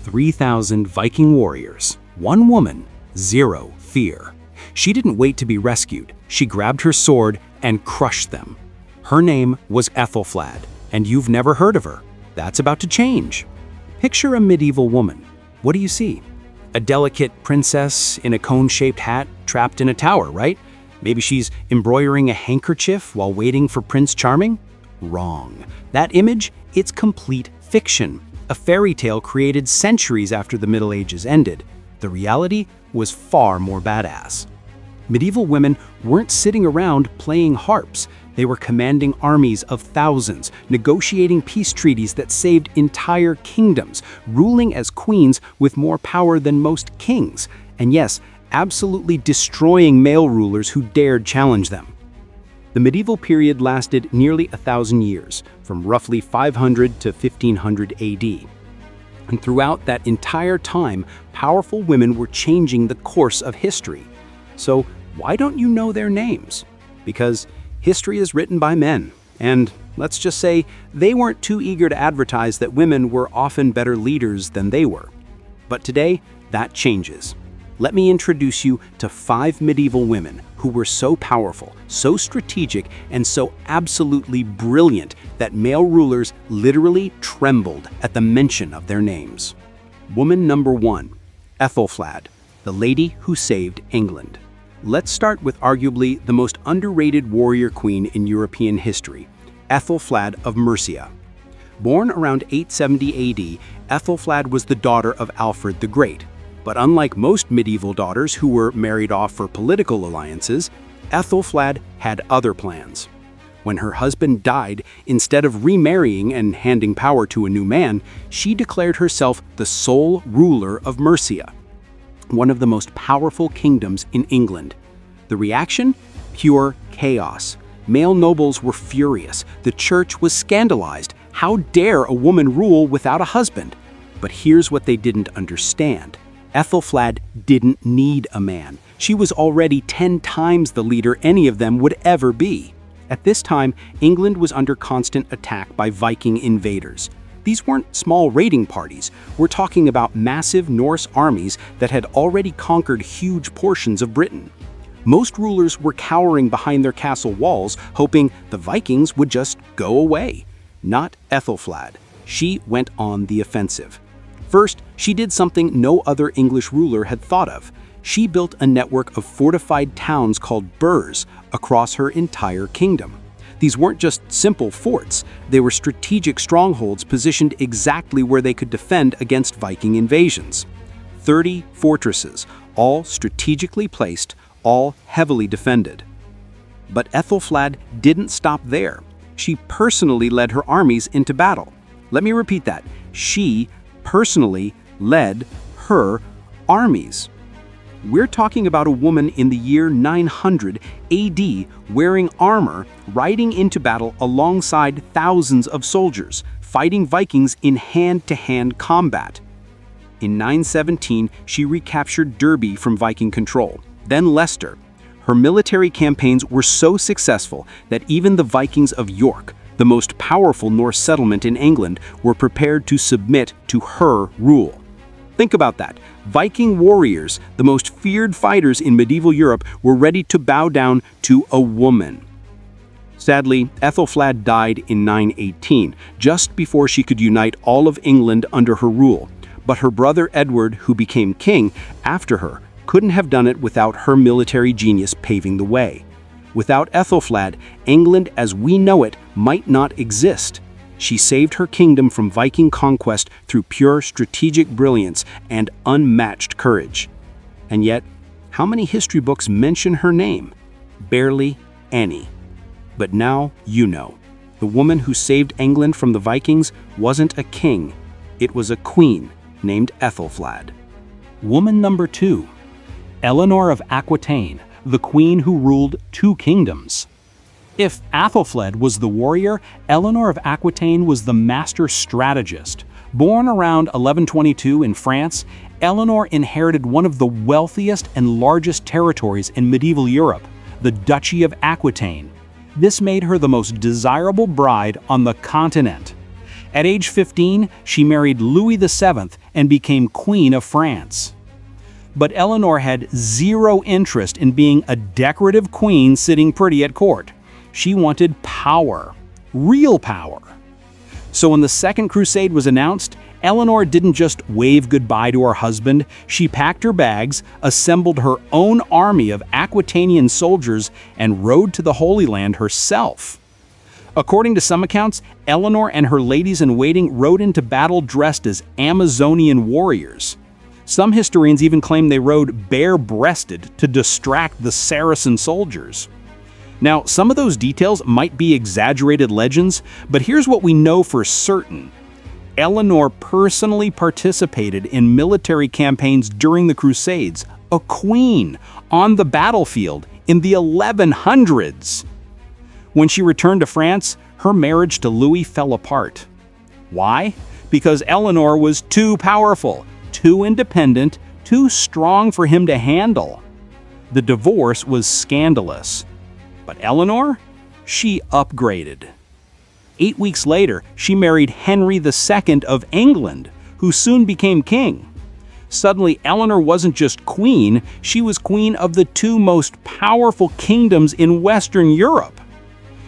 3,000 Viking warriors, one woman, zero fear. She didn't wait to be rescued. She grabbed her sword and crushed them. Her name was Æthelflæd, and you've never heard of her. That's about to change. Picture a medieval woman. What do you see? A delicate princess in a cone-shaped hat trapped in a tower, right? Maybe she's embroidering a handkerchief while waiting for Prince Charming? Wrong. That image, it's complete fiction. A fairy tale created centuries after the Middle Ages ended. The reality was far more badass. Medieval women weren't sitting around playing harps. They were commanding armies of thousands, negotiating peace treaties that saved entire kingdoms, ruling as queens with more power than most kings, and yes, absolutely destroying male rulers who dared challenge them. The medieval period lasted nearly 1,000 years, from roughly 500 to 1500 AD. And throughout that entire time, powerful women were changing the course of history. So why don't you know their names? Because history is written by men, and let's just say they weren't too eager to advertise that women were often better leaders than they were. But today, that changes. Let me introduce you to 5 medieval women who were so powerful, so strategic, and so absolutely brilliant that male rulers literally trembled at the mention of their names. Woman number 1, Æthelflæd, the lady who saved England. Let's start with arguably the most underrated warrior queen in European history, Æthelflæd of Mercia. Born around 870 AD, Æthelflæd was the daughter of Alfred the Great. But unlike most medieval daughters who were married off for political alliances, Æthelflæd had other plans. When her husband died, instead of remarrying and handing power to a new man, she declared herself the sole ruler of Mercia, one of the most powerful kingdoms in England. The reaction? Pure chaos. Male nobles were furious. The church was scandalized. How dare a woman rule without a husband? But here's what they didn't understand. Æthelflæd didn't need a man. She was already 10 times the leader any of them would ever be. At this time, England was under constant attack by Viking invaders. These weren't small raiding parties. We're talking about massive Norse armies that had already conquered huge portions of Britain. Most rulers were cowering behind their castle walls, hoping the Vikings would just go away. Not Æthelflæd. She went on the offensive. First, she did something no other English ruler had thought of. She built a network of fortified towns called burhs across her entire kingdom. These weren't just simple forts. They were strategic strongholds positioned exactly where they could defend against Viking invasions. 30 fortresses, all strategically placed, all heavily defended. But Æthelflæd didn't stop there. She personally led her armies into battle. Let me repeat that. She personally led her armies. We're talking about a woman in the year 900 AD wearing armor, riding into battle alongside thousands of soldiers, fighting Vikings in hand-to-hand combat. In 917, she recaptured Derby from Viking control, then Leicester. Her military campaigns were so successful that even the Vikings of York, the most powerful Norse settlement in England, were prepared to submit to her rule. Think about that. Viking warriors, the most feared fighters in medieval Europe, were ready to bow down to a woman. Sadly, Æthelflæd died in 918, just before she could unite all of England under her rule. But her brother Edward, who became king after her, couldn't have done it without her military genius paving the way. Without Æthelflæd, England as we know it might not exist. She saved her kingdom from Viking conquest through pure strategic brilliance and unmatched courage. And yet, how many history books mention her name? Barely any. But now you know. The woman who saved England from the Vikings wasn't a king. It was a queen named Æthelflæd. Woman number 2, Eleanor of Aquitaine, the queen who ruled 2 kingdoms. If Æthelflæd was the warrior, Eleanor of Aquitaine was the master strategist. Born around 1122 in France, Eleanor inherited one of the wealthiest and largest territories in medieval Europe, the Duchy of Aquitaine. This made her the most desirable bride on the continent. At age 15, she married Louis VII and became Queen of France. But Eleanor had zero interest in being a decorative queen sitting pretty at court. She wanted power, real power. So when the Second Crusade was announced, Eleanor didn't just wave goodbye to her husband. She packed her bags, assembled her own army of Aquitanian soldiers, and rode to the Holy Land herself. According to some accounts, Eleanor and her ladies-in-waiting rode into battle dressed as Amazonian warriors. Some historians even claim they rode bare-breasted to distract the Saracen soldiers. Now, some of those details might be exaggerated legends, but here's what we know for certain. Eleanor personally participated in military campaigns during the Crusades, a queen, on the battlefield in the 1100s. When she returned to France, her marriage to Louis fell apart. Why? Because Eleanor was too powerful, too independent, too strong for him to handle. The divorce was scandalous. But Eleanor? She upgraded. 8 weeks later, she married Henry II of England, who soon became king. Suddenly, Eleanor wasn't just queen, she was queen of the two most powerful kingdoms in Western Europe.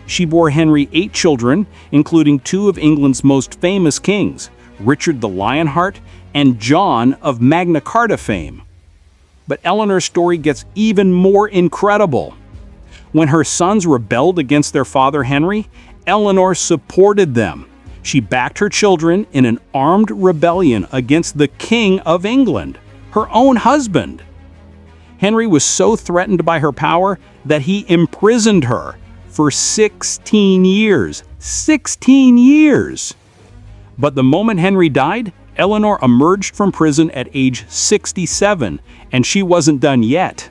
She bore Henry 8 children, including 2 of England's most famous kings, Richard the Lionheart and John of Magna Carta fame. But Eleanor's story gets even more incredible. When her sons rebelled against their father Henry, Eleanor supported them. She backed her children in an armed rebellion against the King of England, her own husband. Henry was so threatened by her power that he imprisoned her for 16 years. 16 years! But the moment Henry died, Eleanor emerged from prison at age 67, and she wasn't done yet.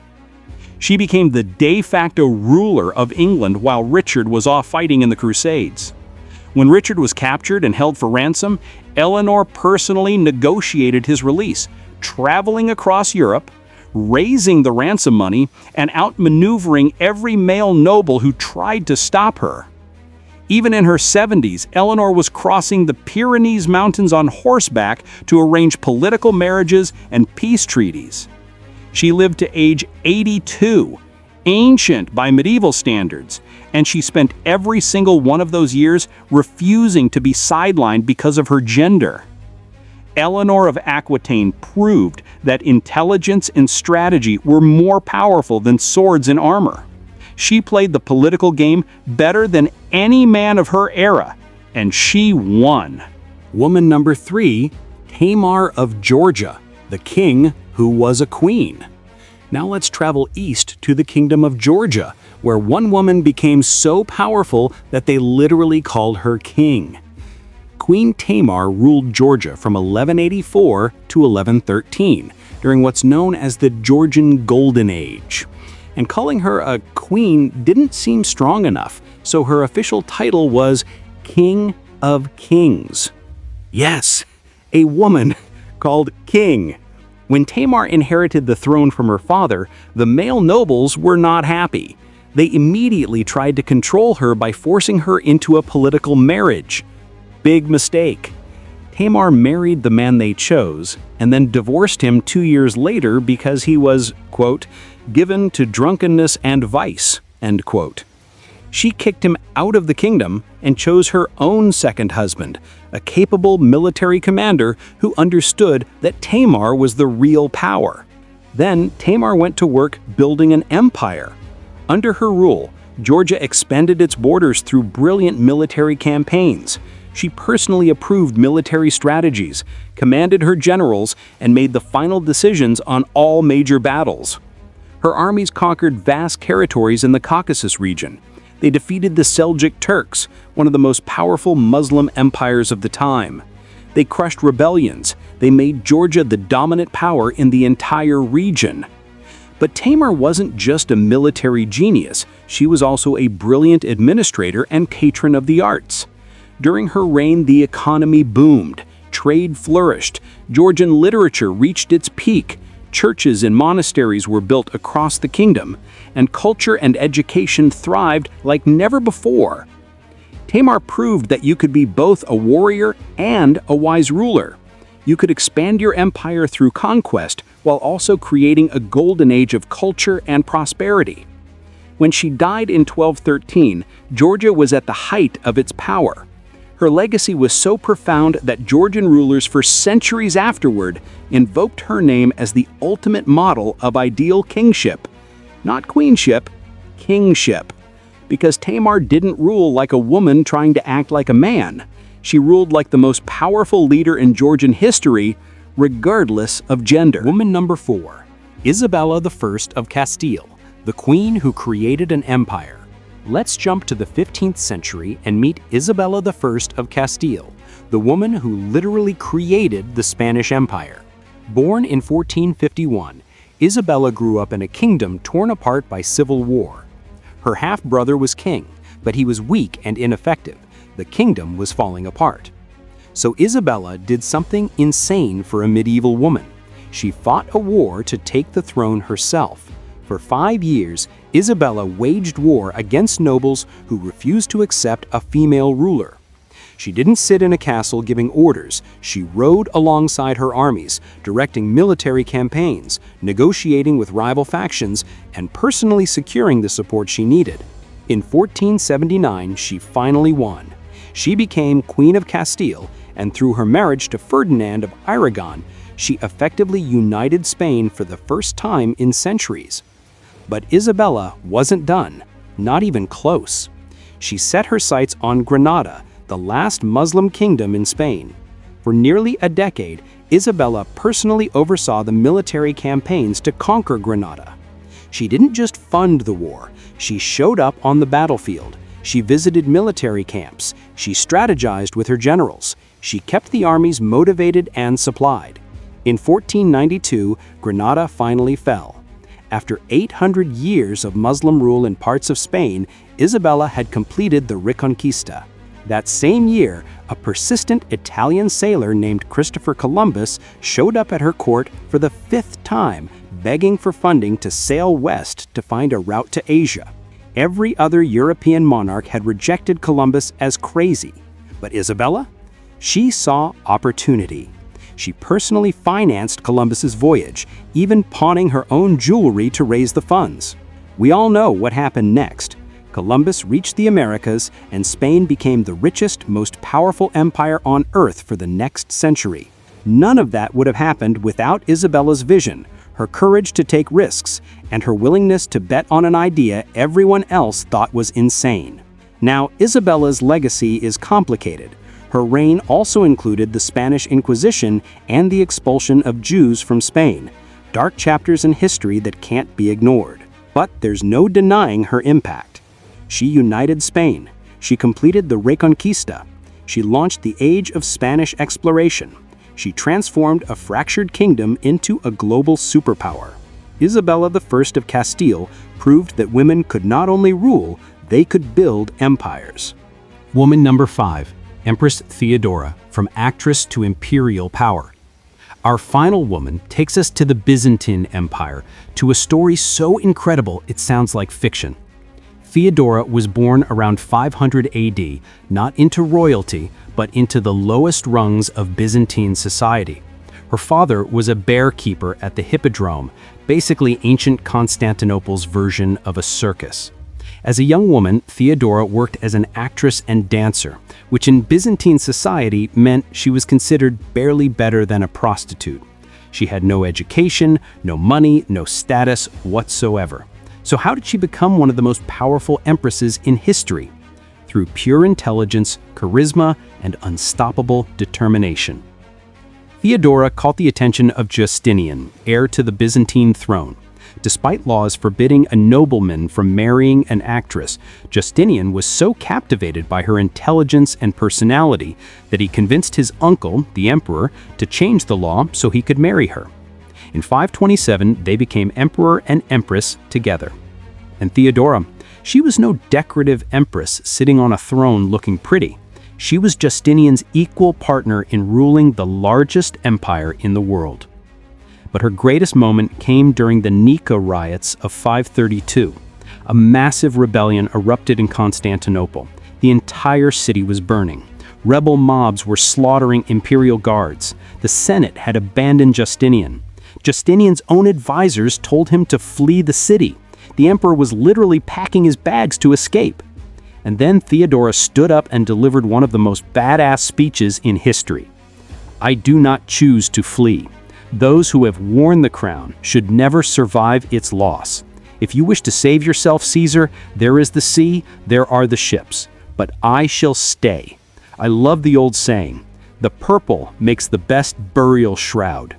She became the de facto ruler of England while Richard was off fighting in the Crusades. When Richard was captured and held for ransom, Eleanor personally negotiated his release, traveling across Europe, raising the ransom money, and outmaneuvering every male noble who tried to stop her. Even in her 70s, Eleanor was crossing the Pyrenees Mountains on horseback to arrange political marriages and peace treaties. She lived to age 82, ancient by medieval standards, and she spent every single one of those years refusing to be sidelined because of her gender. Eleanor of Aquitaine proved that intelligence and strategy were more powerful than swords and armor. She played the political game better than any man of her era, and she won. Woman number 3, Tamar of Georgia, the king who was a queen. Now let's travel east to the kingdom of Georgia, where one woman became so powerful that they literally called her king. Queen Tamar ruled Georgia from 1184 to 1113, during what's known as the Georgian Golden Age. And calling her a queen didn't seem strong enough, so her official title was King of Kings. Yes, a woman called king. When Tamar inherited the throne from her father, the male nobles were not happy. They immediately tried to control her by forcing her into a political marriage. Big mistake. Tamar married the man they chose, and then divorced him 2 years later because he was, quote, given to drunkenness and vice, end quote. She kicked him out of the kingdom and chose her own second husband, a capable military commander who understood that Tamar was the real power. Then Tamar went to work building an empire. Under her rule, Georgia expanded its borders through brilliant military campaigns. She personally approved military strategies, commanded her generals, and made the final decisions on all major battles. Her armies conquered vast territories in the Caucasus region. They defeated the Seljuk Turks, one of the most powerful Muslim empires of the time. They crushed rebellions. They made Georgia the dominant power in the entire region. But Tamar wasn't just a military genius. She was also a brilliant administrator and patron of the arts. During her reign, the economy boomed, trade flourished, Georgian literature reached its peak, churches and monasteries were built across the kingdom, and culture and education thrived like never before. Tamar proved that you could be both a warrior and a wise ruler. You could expand your empire through conquest while also creating a golden age of culture and prosperity. When she died in 1213, Georgia was at the height of its power. Her legacy was so profound that Georgian rulers for centuries afterward invoked her name as the ultimate model of ideal kingship. Not queenship, kingship. Because Tamar didn't rule like a woman trying to act like a man. She ruled like the most powerful leader in Georgian history, regardless of gender. Woman number 4, Isabella I of Castile, the queen who created an empire. Let's jump to the 15th century and meet Isabella I of Castile, the woman who literally created the Spanish Empire. Born in 1451, Isabella grew up in a kingdom torn apart by civil war. Her half-brother was king, but he was weak and ineffective. The kingdom was falling apart. So Isabella did something insane for a medieval woman. She fought a war to take the throne herself. For 5 years, Isabella waged war against nobles who refused to accept a female ruler. She didn't sit in a castle giving orders. She rode alongside her armies, directing military campaigns, negotiating with rival factions, and personally securing the support she needed. In 1479, she finally won. She became Queen of Castile, and through her marriage to Ferdinand of Aragon, she effectively united Spain for the first time in centuries. But Isabella wasn't done, not even close. She set her sights on Granada, the last Muslim kingdom in Spain. For nearly a decade, Isabella personally oversaw the military campaigns to conquer Granada. She didn't just fund the war, she showed up on the battlefield. She visited military camps, she strategized with her generals, she kept the armies motivated and supplied. In 1492, Granada finally fell. After 800 years of Muslim rule in parts of Spain, Isabella had completed the Reconquista. That same year, a persistent Italian sailor named Christopher Columbus showed up at her court for the 5th time, begging for funding to sail west to find a route to Asia. Every other European monarch had rejected Columbus as crazy. But Isabella? She saw opportunity. She personally financed Columbus's voyage, even pawning her own jewelry to raise the funds. We all know what happened next. Columbus reached the Americas, and Spain became the richest, most powerful empire on earth for the next century. None of that would have happened without Isabella's vision, her courage to take risks, and her willingness to bet on an idea everyone else thought was insane. Now, Isabella's legacy is complicated. Her reign also included the Spanish Inquisition and the expulsion of Jews from Spain, dark chapters in history that can't be ignored. But there's no denying her impact. She united Spain. She completed the Reconquista. She launched the age of Spanish exploration. She transformed a fractured kingdom into a global superpower. Isabella I of Castile proved that women could not only rule, they could build empires. Woman number 5, Empress Theodora, from actress to imperial power. Our final woman takes us to the Byzantine Empire, to a story so incredible it sounds like fiction. Theodora was born around 500 AD, not into royalty, but into the lowest rungs of Byzantine society. Her father was a bear keeper at the Hippodrome, basically ancient Constantinople's version of a circus. As a young woman, Theodora worked as an actress and dancer, which in Byzantine society meant she was considered barely better than a prostitute. She had no education, no money, no status whatsoever. So how did she become one of the most powerful empresses in history? Through pure intelligence, charisma, and unstoppable determination. Theodora caught the attention of Justinian, heir to the Byzantine throne. Despite laws forbidding a nobleman from marrying an actress, Justinian was so captivated by her intelligence and personality that he convinced his uncle, the emperor, to change the law so he could marry her. In 527, they became emperor and empress together. And Theodora, she was no decorative empress sitting on a throne looking pretty. She was Justinian's equal partner in ruling the largest empire in the world. But her greatest moment came during the Nika Riots of 532. A massive rebellion erupted in Constantinople. The entire city was burning. Rebel mobs were slaughtering imperial guards. The Senate had abandoned Justinian. Justinian's own advisors told him to flee the city. The emperor was literally packing his bags to escape. And then Theodora stood up and delivered one of the most badass speeches in history. "I do not choose to flee. Those who have worn the crown should never survive its loss. If you wish to save yourself, Caesar, there is the sea, there are the ships. But I shall stay. I love the old saying, the purple makes the best burial shroud."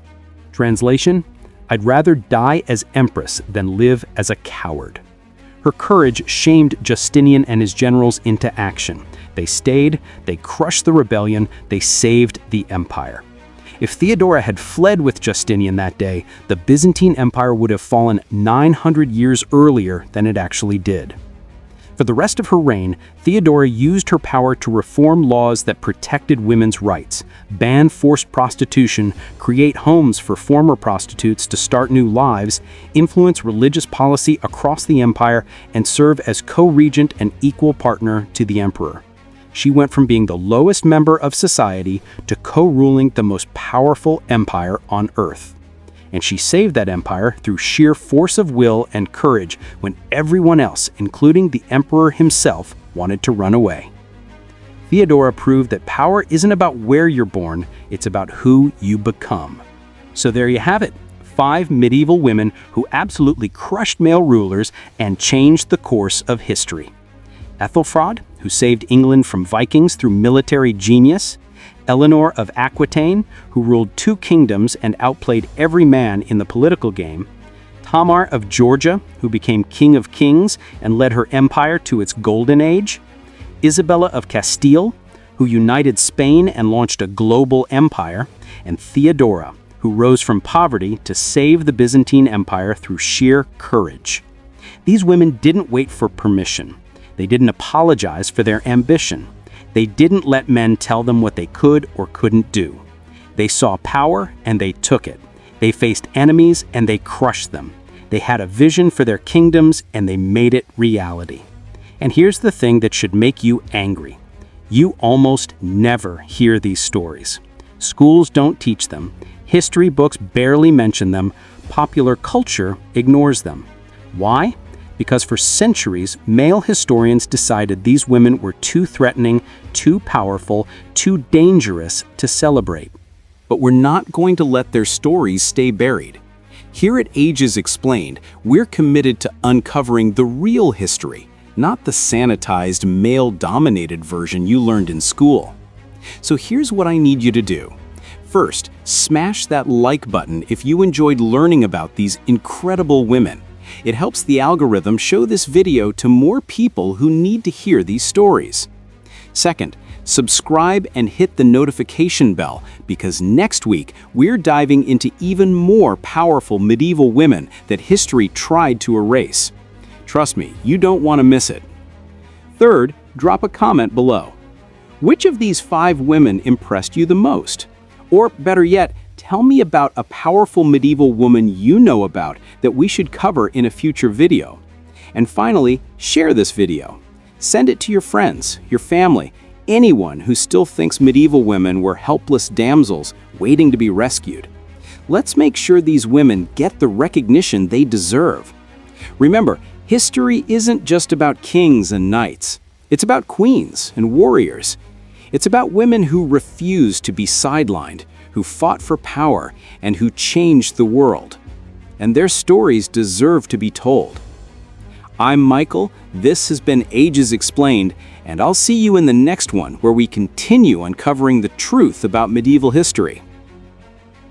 Translation: I'd rather die as empress than live as a coward. Her courage shamed Justinian and his generals into action. They stayed, they crushed the rebellion, they saved the empire. If Theodora had fled with Justinian that day, the Byzantine Empire would have fallen 900 years earlier than it actually did. For the rest of her reign, Theodora used her power to reform laws that protected women's rights, ban forced prostitution, create homes for former prostitutes to start new lives, influence religious policy across the empire, and serve as co-regent and equal partner to the emperor. She went from being the lowest member of society to co-ruling the most powerful empire on earth. And she saved that empire through sheer force of will and courage when everyone else, including the emperor himself, wanted to run away. Theodora proved that power isn't about where you're born, it's about who you become. So there you have it, 5 medieval women who absolutely crushed male rulers and changed the course of history. Æthelflæd, who saved England from Vikings through military genius. Eleanor of Aquitaine, who ruled 2 kingdoms and outplayed every man in the political game. Tamar of Georgia, who became King of Kings and led her empire to its golden age. Isabella of Castile, who united Spain and launched a global empire. And Theodora, who rose from poverty to save the Byzantine Empire through sheer courage. These women didn't wait for permission. They didn't apologize for their ambition. They didn't let men tell them what they could or couldn't do. They saw power and they took it. They faced enemies and they crushed them. They had a vision for their kingdoms and they made it reality. And here's the thing that should make you angry. You almost never hear these stories. Schools don't teach them. History books barely mention them. Popular culture ignores them. Why? Because for centuries, male historians decided these women were too threatening, too powerful, too dangerous to celebrate. But we're not going to let their stories stay buried. Here at Ages Explained, we're committed to uncovering the real history, not the sanitized, male-dominated version you learned in school. So here's what I need you to do. First, smash that like button if you enjoyed learning about these incredible women. It helps the algorithm show this video to more people who need to hear these stories. Second, subscribe and hit the notification bell because next week we're diving into even more powerful medieval women that history tried to erase. Trust me, you don't want to miss it. Third, drop a comment below. Which of these 5 women impressed you the most? Or better yet, tell me about a powerful medieval woman you know about that we should cover in a future video. And finally, share this video. Send it to your friends, your family, anyone who still thinks medieval women were helpless damsels waiting to be rescued. Let's make sure these women get the recognition they deserve. Remember, history isn't just about kings and knights. It's about queens and warriors. It's about women who refused to be sidelined, who fought for power, and who changed the world. And their stories deserve to be told. I'm Michael, this has been Ages Explained, and I'll see you in the next one where we continue uncovering the truth about medieval history.